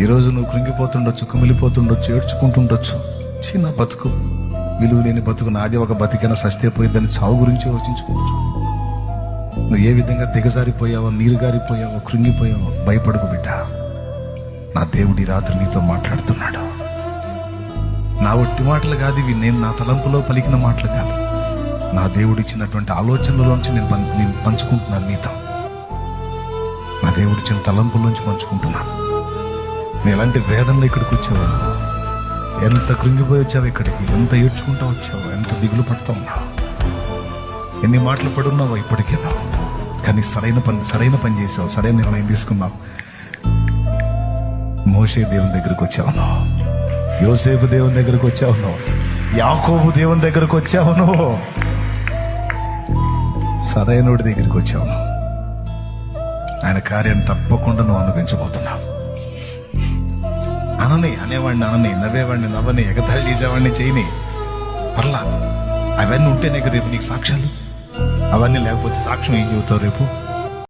ఈరోజు నువ్వు కృంగిపోతుండొచ్చు, కుమిలిపోతుండొచ్చు, ఏడ్చుకుంటుండొచ్చు. చిన్న బతుకు, విలువ లేని బతుకు, నాది ఒక బతికైనా సస్తే పోయిద్దని చావు గురించి యోచించుకోవచ్చు. నువ్వు ఏ విధంగా దిగజారిపోయావో, నీరుగారిపోయావో, కృంగిపోయావో భయపడకు బిడ్డ. నా దేవుడి రాత్రి నీతో మాట్లాడుతున్నాడు. నా ఒట్టి మాటలు కాదు ఇవి, నేను నా తలంపులో పలికిన మాటలు కాదు, నా దేవుడు ఇచ్చినటువంటి ఆలోచనలోంచి నేను పంచుకుంటున్నాను నీతో. నా దేవుడు ఇచ్చిన తలంపుల్లోంచి పంచుకుంటున్నాను. నేను ఎలాంటి వేదనలో ఇక్కడికి వచ్చావు, ఎంత కృంగిపోయి వచ్చావు ఇక్కడికి, ఎంత ఏడ్చుకుంటా వచ్చావు, ఎంత దిగులు పడుతూ ఉన్నావు, ఎన్ని మాటలు పడున్నావు ఇప్పటికేనా. కానీ సరైన పని చేసావు, సరైన నిర్ణయం తీసుకున్నావు. మోషే దేవుని దగ్గరకు వచ్చావు నువ్వు, యోసేపు దేవుని దగ్గరకు వచ్చావు నువ్వు, యాకోబు దేవుని దగ్గరకు వచ్చావు నువ్వు, సరైనోడి దగ్గరికి వచ్చావు నువ్వు. ఆయన కార్యాన్ని తప్పకుండా నువ్వు అనుభవించబోతున్నావు. అనేవాడిని అనని, నవ్వేవాడిని నవ్వని, ఎగతాళి చేసేవాడిని చేయని, పర్లా. అవన్నీ ఉంటేనే రేపు నీకు సాక్ష్యాలు. అవన్నీ లేకపోతే సాక్ష్యం ఏం చెబుతావు రేపు?